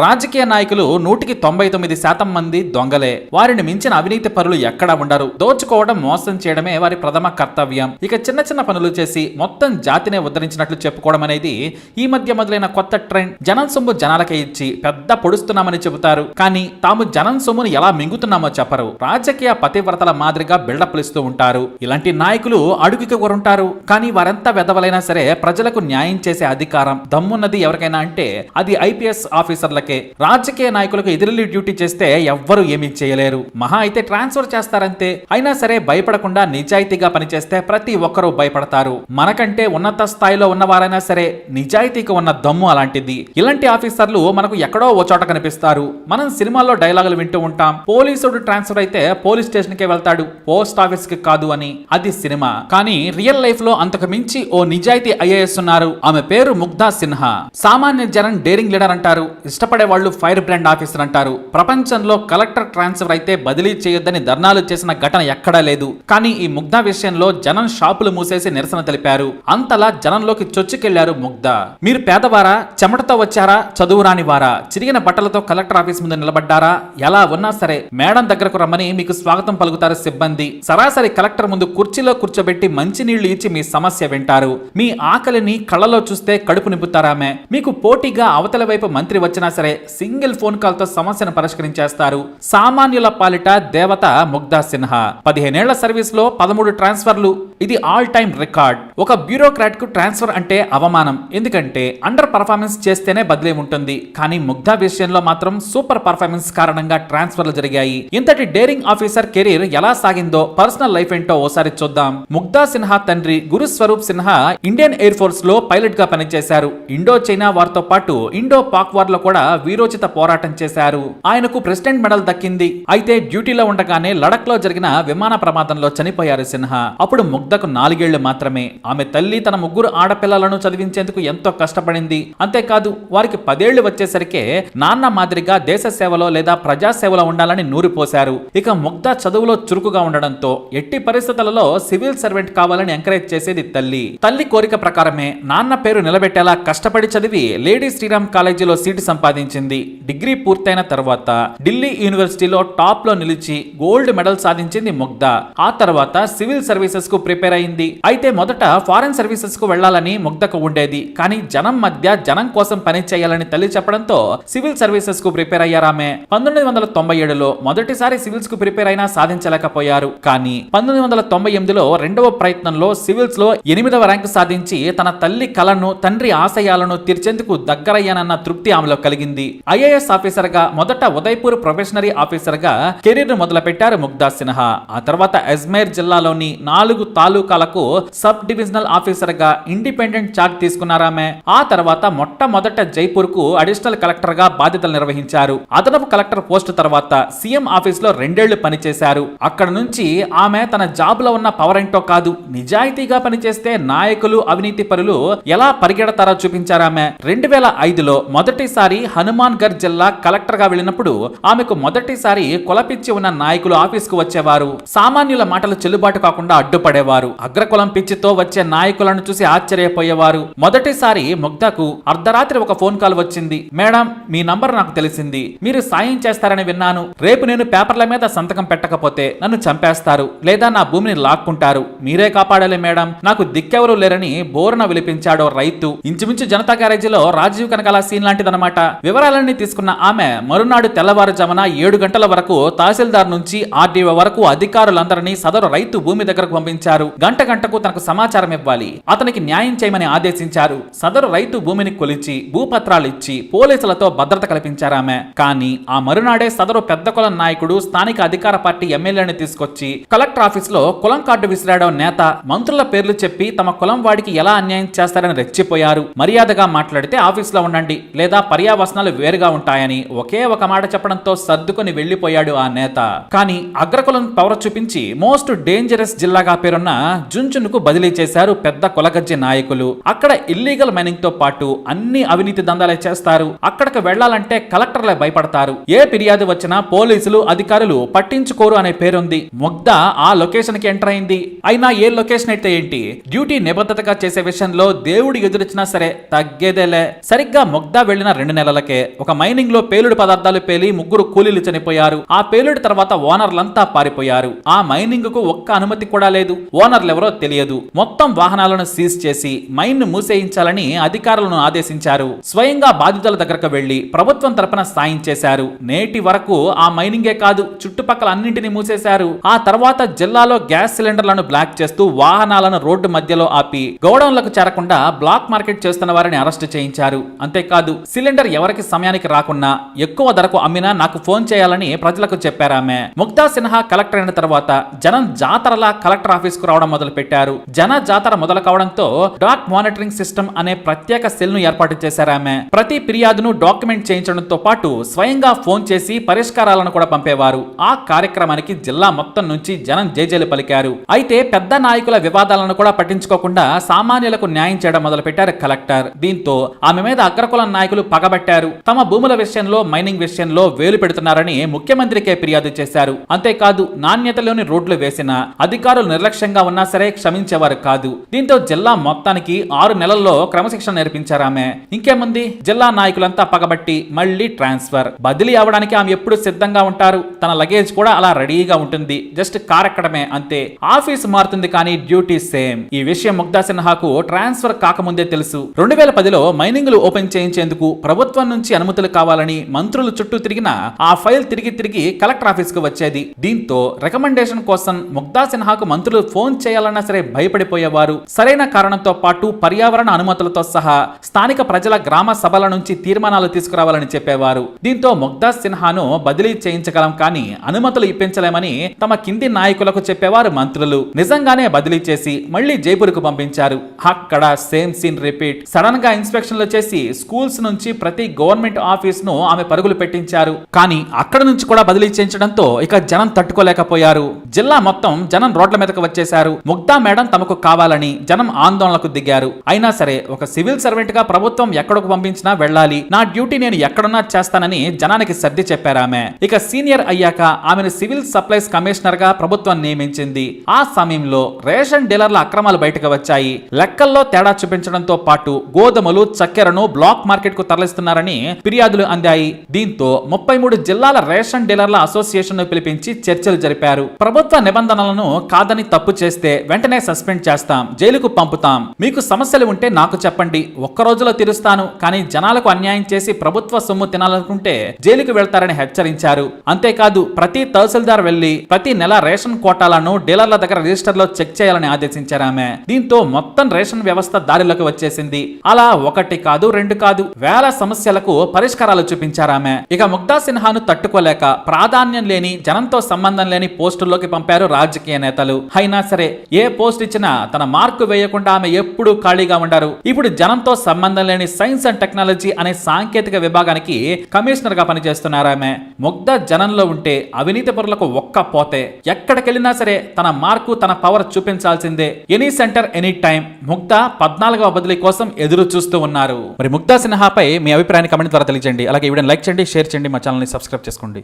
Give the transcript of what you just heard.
రాజకీయ నాయకులు 99% మంది దొంగలే. వారిని మించిన అవినీతి పరులు ఎక్కడా ఉండరు. దోచుకోవడం, మోసం చేయడమే వారి ప్రథమ కర్తవ్యం. ఇక చిన్న చిన్న పనులు చేసి మొత్తం జాతినే ఉద్ధరించినట్లు చెప్పుకోవడం అనేది ఈ మధ్య మొదలైన కొత్త ట్రెండ్. జనం సొమ్ము జనాలకే ఇచ్చి పెద్ద పొడుస్తున్నామని చెబుతారు, కానీ తాము జనం సొమ్మును ఎలా మింగుతున్నామో చెప్పరు. రాజకీయ పతివ్రతల మాదిరిగా బిల్డప్లు ఇస్తూ ఉంటారు. ఇలాంటి నాయకులు అడుగుకి కొరుంటారు, కానీ వారెంత వెదవలైనా సరే ప్రజలకు న్యాయం చేసే అధికారం దమ్మున్నది ఎవరికైనా అంటే అది ఐపీఎస్ ఆఫీసర్లకే. రాజకీయ నాయకులకు ఎదురెళ్లి డ్యూటీ చేస్తే ఎవ్వరూ ఏమీ చేయలేరు. మహా అయితే ట్రాన్స్ఫర్ చేస్తారంతే. అయినా సరే భయపడకుండా నిజాయితీగా పనిచేస్తే ప్రతి ఒక్కరూ భయపడతారు. మనకంటే ఉన్నత స్థాయిలో ఉన్నవారైనా సరే నిజాయితీకి ఉన్న దమ్ము అలాంటిది. ఇలాంటి ఆఫీసర్లు మనకు ఎక్కడో ఓ చోట కనిపిస్తారు. మనం సినిమాల్లో డైలాగులు వింటూ ఉంటాం, పోలీసుడు ట్రాన్స్ఫర్ అయితే పోలీస్ స్టేషన్ కే వెళ్తాడు, పోస్ట్ ఆఫీస్ కి కాదు అని. అది సినిమా. కానీ రియల్ లైఫ్ లో అంతకు మించి ఓ నిజాయితీ ఐఏఎస్ ఉన్నారు. ఆమె పేరు ముగ్ధా సిన్హా. సామాన్య జనం డేరింగ్ లీడర్ అంటారు, ఇష్టపడే వాళ్ళు ఫైర్ బ్రాండ్ ఆఫీసర్ అంటారు. ప్రపంచంలో కలెక్టర్ ట్రాన్స్ఫర్ అయితే బదిలీ చేయొద్దని ధర్నాలు చేసిన ఘటన ఎక్కడా లేదు. కానీ ఈ ముగ్ధా విషయంలో జనం షాపులు మూసేసి నిరసన తెలిపారు. అంతలా జనంలోకి చొచ్చుకెళ్లారు ముగ్ధా. మీరు పేదవారా, చెమటతో వచ్చారా, చదువు రాని వారా, చిరిగిన బట్టలతో కలెక్టర్ ఆఫీస్ ముందు నిలబడ్డారా, ఎలా ఉన్నా సరే మేడం దగ్గరకు రమ్మని మీకు స్వాగతం పలుకుతారు సిబ్బంది. సరాసరి కలెక్టర్ ముందు కుర్చీలో కూర్చోబెట్టి మంచినీళ్లు ఇచ్చి మీ సమస్య వింటారు. మీ ఆకలిని కళ్ళలో చూస్తే కడుపు నింపుతారామె. మీకు పోటీగా అవతల వైపు మంత్రి వచ్చినా సరే సింగిల్ ఫోన్ కాల్ తో సమస్యను పరిష్కరించేస్తారు. సామాన్యుల పాలిట దేవత ముగ్ధా సిన్హా. 15 ఏళ్ల సర్వీస్ లో 13 ట్రాన్స్ఫర్లు. ఇది ఆల్ టైమ్ రికార్డ్. ఒక బ్యూరోక్రాట్ కు ట్రాన్స్ఫర్ అంటే అవమానం, ఎందుకంటే అండర్ పర్ఫార్మెన్స్ చేస్తేనే బదిలీ ఉంటుంది. కానీ ముగ్ధా విషయంలో మాత్రం సూపర్ పర్ఫార్మెన్స్ కారణంగా ట్రాన్స్ఫర్లు జరిగాయి. ఇంతటి డేరింగ్ ఆఫీసర్ కెరీర్ ఎలా సాగిందో, పర్సనల్ లైఫ్ ఏంటో ఓసారి చూద్దాం. ముగ్ధా సిన్హా తండ్రి Guru Swaroop Sinha Indian air force లో పైలట్ గా పనిచేశారు. ఇండో చైనా వార్ తో పాటు ఇండో పాక్ వార్ లో కూడా వీరోచిత పోరాటం చేశారు. ఆయనకు ప్రెసిడెంట్ మెడల్ దక్కింది. అయితే డ్యూటీలో ఉండగానే లడక్ లో జరిగిన విమాన ప్రమాదంలో చనిపోయారు సిన్హా. అప్పుడు ముగ్ధకు 4 ఏళ్లు మాత్రమే. ఆమె తల్లి తన 3 ఆడపిల్లలను చదివించేందుకు ఎంతో కష్టపడింది. అంతేకాదు వారికి 10 ఏళ్లు వచ్చేసరికే నాన్న మాదిరిగా దేశ సేవలో లేదా ప్రజా సేవలో ఉండాలని నూరిపోశారు. ఇక ముగ్ధ చదువులో చురుకుగా ఉండడంతో ఎట్టి పరిస్థితులలో సివిల్ సర్వెంట్ కావాలని ఎంకరేజ్ చేసేది తల్లి. తల్లి కోరిక ప్రకారమే నాన్న పేరు నిలబెట్టేలా కష్టపడి చదివి లేడీ శ్రీరామ్ కాలేజీలో సీటు సంపాదించింది. డిగ్రీ పూర్తయిన తర్వాత ఢిల్లీ యూనివర్సిటీలో టాప్ లో నిలిచి గోల్డ్ మెడల్ సాధించింది ముగ్ధ. ఆ తర్వాత సివిల్ సర్వీసెస్ కు ప్రిపేర్ అయింది. అయితే మొదట ఫారెన్ సర్వీసెస్ కు వెళ్లాలని ముగ్ధకు ఉండేది. కానీ జనం మధ్య జనం కోసం పని చేయాలని తల్లి చెప్పడంతో సివిల్ సర్వీసెస్ కు ప్రిపేర్ అయ్యారామె. 1997లో మొదటిసారి సివిల్స్ కు ప్రిపేర్ అయినా సాధించలేకపోయారు. కానీ 1998లో రెండవ ప్రయత్నంలో సివిల్స్ లో 8వ ర్యాంకు సాధించి తన తల్లి కలను, తండ్రి ఆశయాలను తీర్చేందుకు దగ్గరయ్యానన్న తృప్తి ఆమెలో కలిగింది. ఐఏఎస్ ఆఫీసర్ గా మొదట ఉదయపూర్ ప్రొఫెషనరీ ఆఫీసర్ గా కెరీర్ మొదలు పెట్టారు ముగ్ధా సిన్హా. ఆ తర్వాత అజ్మేర్ జిల్లాలోని 4 తాలూకాలకు సబ్ డివిజనల్ ఆఫీసర్ గా ఇండిపెండెంట్ చార్జ్ తీసుకున్నారామె. ఆ తర్వాత మొట్టమొదట జైపూర్ కు అడిషనల్ కలెక్టర్ గా బాధ్యతలు నిర్వహించారు. అదనపు కలెక్టర్ పోస్ట్ తర్వాత సీఎం ఆఫీస్ లో 2 ఏళ్లు పనిచేశారు. అక్కడ నుంచి ఆమె తన జాబ్ లో ఉన్న పవర్ ఏంటో కాదు, నిజాయితీగా పనిచేస్తే నాయకులు, అవినీతి పరులు ఎలా పరిగెడతారో చూపించారామె. 2005లో మొదటిసారి హనుమాన్ గర్ జిల్లా కలెక్టర్ గా వెళ్ళినప్పుడు ఆమెకు మొదటిసారి కులపిచ్చి ఉన్న నాయకులు ఆఫీస్ కు వచ్చేవారు. సామాన్యుల మాటలు చెల్లుబాటు కాకుండా అడ్డుపడేవారు. అగ్రకులం పిచ్చితో వచ్చే నాయకులను చూసి ఆశ్చర్యపోయేవారు. మొదటిసారి ముగ్ధకు అర్ధరాత్రి ఒక ఫోన్ కాల్ వచ్చింది. మేడం, మీ నంబర్ నాకు తెలిసింది, మీరు సాయం చేస్తారని విన్నాను. రేపు నేను పేపర్ల మీద సంతకం పెట్టకపోతే నన్ను చంపేస్తారు లేదా నా భూమిని లాక్కుంటారు. మీరే కాపాడాలి మేడం, నాకు దిక్కెవరూ లేరని బోరున విలిపించాడో రైతు. ఇంచుమించు జనతా గ్యారేజీలో రాజీవ్ కనకాల సీన్ లాంటిదన్నమాట. వివరాలన్నీ తీసుకున్న ఆమె మరునాడు తెల్లవారుజామున 7 గంటల వరకు తహసీల్దార్ నుంచి ఆర్డీఓ వరకు అధికారులందరినీ సదరు రైతు భూమి దగ్గరకు పంపించారు. గంటకు తనకు సమాచారం ఇవ్వాలి, అతనికి న్యాయం చేయమని ఆదేశించారు. సదరు రైతు భూమిని కొలిచి భూపత్రాలు ఇచ్చి పోలీసులతో భద్రత కల్పించారామె. కానీ ఆ మరునాడే సదరు పెద్ద కులం నాయకుడు స్థానిక అధికార పార్టీ ఎమ్మెల్యేని తీసుకొచ్చి కలెక్టర్ ఆఫీస్ లో కులం కార్డు విసిరాడో నేత. మంత్రుల పేర్లు చెప్పి తమ కులం వాడికి ఎలా అన్యాయం చేస్తారని రెచ్చిపోయారు. మర్యాదగా మాట్లాడితే ఆఫీస్ లో ఉండండి లేదా పర్యావసనాలు వేరుగా ఉంటాయని ఒకే ఒక మాట చెప్పడంతో సర్దుకొని వెళ్లిపోయాడు ఆ నేత. కానీ అగ్రకులం పవర్ చూపించి మోస్ట్ డేంజరస్ జిల్లాగా పేరున్న జున్జున్కు బదిలీ చేశారు పెద్ద కులగజ్జి నాయకులు. అక్కడ ఇల్లీగల్ మైనింగ్ తో పాటు అన్ని అవినీతి దందాలే చేస్తారు. అక్కడికి వెళ్లాలంటే కలెక్టర్లే భయపడతారు. ఏ ఫిర్యాదు వచ్చినా పోలీసులు, అధికారులు పట్టించుకోరు అనే పేరుంది. ముగ్ధ ఆ లొకేషన్ కి ఎంటర్ అయింది. అయినా ఏ లొకేషన్ అయితే ఏంటి, డ్యూటీ నిబద్ధతగా చేసే విషయంలో దేవుడు ఎదురొచ్చినా సరే తగ్గేదేలే. సరిగ్గా ముగ్ధ వెళ్లిన 2 నెలలకే నెలలకే ఒక మైనింగ్ లో పేలుడు పదార్థాలు పేలి 3 కూలీలు చనిపోయారు. ఆ పేలుడు తర్వాత ఓనర్లంతా పారిపోయారు. ఆ మైనింగ్ కు ఒక్క అనుమతి కూడా లేదు. ఓనర్లెవరో తెలియదు. మొత్తం వాహనాలను సీజ్ చేసి మైన్ ను మూసేయించాలని అధికారులను ఆదేశించారు. స్వయంగా బాధితుల దగ్గరకు వెళ్లి ప్రభుత్వం తరపున సాయం చేశారు. నేటి వరకు ఆ మైనింగే కాదు, చుట్టుపక్కల అన్నింటినీ మూసేశారు. ఆ తర్వాత జిల్లాలో గ్యాస్ సిలిండర్లను బ్లాక్ చేస్తూ వాహనాలను రోడ్డు మధ్యలో ఆపి గోడౌన్లకు చేరకుండా బ్లాక్ మార్కెట్ చేస్తున్న వారిని అరెస్టు చేయించారు. అంతేకాదు సిలిండర్ ఎవరికి సమయానికి రాకున్నా ఎక్కువ ధరకు అమ్మినా నాకు ఫోన్ చేయాలని ప్రజలకు చెప్పారామె. ముగ్ధా సిన్హా కలెక్టర్ అయిన తర్వాత జనం జాతరలా కలెక్టర్ ఆఫీస్ కు రావడం మొదలు పెట్టారు. జన జాతర మొదలు కావడంతో డాక్ మానిటరింగ్ సిస్టమ్ అనే ప్రత్యేక సెల్ ను ఏర్పాటు చేశారామె. ప్రతి ఫిర్యాదును డాక్యుమెంట్ చేయించడంతో పాటు స్వయంగా ఫోన్ చేసి పరిష్కారాలను కూడా పంపేవారు. ఆ కార్యక్రమానికి జిల్లా మొత్తం నుంచి జనం జేజేలు పలికారు. అయితే పెద్ద నాయకుల వివాదాలను కూడా పట్టించుకోకుండా సామాన్యులకు న్యాయం చేయడం మొదలు పెట్టారు కలెక్టర్. దీంతో ఆమె మీద అగ్రకుల నాయకులు పగబట్టారు. తమ భూముల విషయంలో మైనింగ్ విషయంలో వేలు పెడుతున్నారని ముఖ్యమంత్రికే ఫిర్యాదు చేశారు. అంతేకాదు నాణ్యతలోని రోడ్లు వేసినా అధికారులు నిర్లక్ష్యంగా ఉన్నా సరే క్షమించేవారు కాదు. దీంతో జిల్లా మొత్తానికి 6 నెలల్లో క్రమశిక్షణ నేర్పించారామె. ఇంకేముంది, జిల్లా నాయకులంతా పగబట్టి మళ్లీ ట్రాన్స్ఫర్. బదిలీ అవడానికి ఆమె ఎప్పుడు సిద్ధంగా ఉంటారు. తన లగేజ్ కూడా అలా రెడీగా ఉంటుంది. జస్ట్ కారెక్కడమే అంతే. ఆఫీస్ మారుతుంది కానీ డ్యూటీ సేమ్. ఈ విషయం ముగ్ధా సిన్హాకు ట్రాన్స్ఫర్ కాకముందే తెలుసు. 2010లో మైనింగ్లు ఓపెన్ చేయించేందుకు ప్రభుత్వం నుంచి అనుమతులు కావాలని మంత్రులు చుట్టూ తిరిగినా ఆ ఫైల్ తిరిగి కలెక్టర్ ఆఫీస్ కు వచ్చేది. దీంతో రికమెండేషన్ కోసం ముగ్ధా సిన్హాకు మంత్రులు ఫోన్ చేయాలన్నా సరే భయపడిపోయేవారు. సరైన కారణంతో పాటు పర్యావరణ అనుమతులతో సహా స్థానిక ప్రజల గ్రామ సభల నుంచి తీర్మానాలు తీసుకురావాలని చెప్పేవారు. దీంతో ముగ్ధా సిన్హాను బదిలీ చేయించగలం కానీ అనుమతులు ఇప్పించలేమని తమ కింది నాయకులకు చెప్పేవారు మంత్రులు. నిజంగానే బదిలీ చేసి మళ్లీ జైపూర్కు పంపించారు. అక్కడ సేమ్ సీన్ రిపీట్. సడన్ గా ఇన్స్పెక్షన్లు చేసి స్కూల్స్ నుంచి ప్రతి గవర్నమెంట్ ఆఫీస్ ను ఆమె పరుగులు పెట్టించారు. కానీ అక్కడ నుంచి కూడా బదిలీ చేయించడంతో ఇక జనం తట్టుకోలేకపోయారు. జిల్లా మొత్తం జనం రోడ్ల మీదకు వచ్చేశారు. ముగ్ధా మేడం తమకు కావాలని జనం ఆందోళనకు దిగారు. అయినా సరే ఒక సివిల్ సర్వెంట్ గా ప్రభుత్వం ఎక్కడకు పంపించినా వెళ్ళాలి, నా డ్యూటీ నేను ఎక్కడున్నా చేస్తానని జనానికి సర్ది చెప్పారామె. ఇక సీనియర్ అయ్యాక ఆమెను సివిల్ సప్లైస్ కమిషనర్ గా ప్రభుత్వం నియమించింది. ఆ సమయంలో రేషన్ డీలర్ల అక్రమాలు బయటకు వచ్చాయి. లెక్కల్లో తేడా చూపించడంతో పాటు గోధుమలు చక్కెరను బ్లాక్ మార్కెట్ కు తరలిస్తున్నారని ఫిర్యాదులు అందాయి. దీంతో 33 జిల్లాల రేషన్ డీలర్ల అసోసియేషన్ ను పిలిపించి చర్చలు జరిపారు. ప్రభుత్వ నిబంధనలను కాదని తప్పు చేస్తే వెంటనే సస్పెండ్ చేస్తాం, జైలుకు పంపుతాం. మీకు సమస్యలు ఉంటే నాకు చెప్పండి, ఒక్క రోజులో తీరుస్తాను. కానీ జనాలకు అన్యాయం చేసి ప్రభుత్వ సొమ్ము తినాలనుకుంటే జైలుకు వెళ్తారని హెచ్చరించారు. అంతేకాదు ప్రతి తహసీల్దార్ వెళ్లి ప్రతి నెల రేషన్ కోటాలను డీలర్ల దగ్గర రిజిస్టర్ లో చెక్ చేయాలని ఆదేశించారామె. దీంతో మొత్తం రేషన్ వ్యవస్థ దారిలోకి వచ్చేసింది. అలా 1 కాదు 2 కాదు వేల సమస్యలకు పరిష్కారాలు చూపించారామె. ఇక ముగ్ధా సిన్హాను తట్టుకోలేక ప్రాధాన్యం లేని జనంతో సంబంధం లేని పోస్టుల్లోకి పంపారు రాజకీయ నేతలు. అయినా సరే ఏ పోస్ట్ ఇచ్చినా తన మార్కు వేయకుండా ఆమె ఎప్పుడూ ఖాళీగా ఉండారు. ఇప్పుడు జనంతో సంబంధం లేని సైన్స్ అండ్ టెక్నాలజీ అనే సాంకేతిక విభాగానికి కమిషనర్ గా పనిచేస్తున్నారామె. ముగ్ధా జనంలో ఉంటే అవినీతి పరులకు ఒక్క పోతే ఎక్కడికెళ్ళినా సరే తన మార్కు తన పవర్ చూపించాల్సిందే. Any centre any time. Mugdha 14వ బదిలీ కోసం ఎదురు చూస్తూ ఉన్నారు. మరి ముగ్ధా సిన్హాపై మీ అభిప్రాయాన్ని కమెంట్ ద్వారా తెలియజేయండి. అలాగే ఈ వీడియోని లైక్ చేయండి, షేర్ చేయండి, మా ఛానల్ ని సబ్స్క్రైబ్ చేసుకోండి.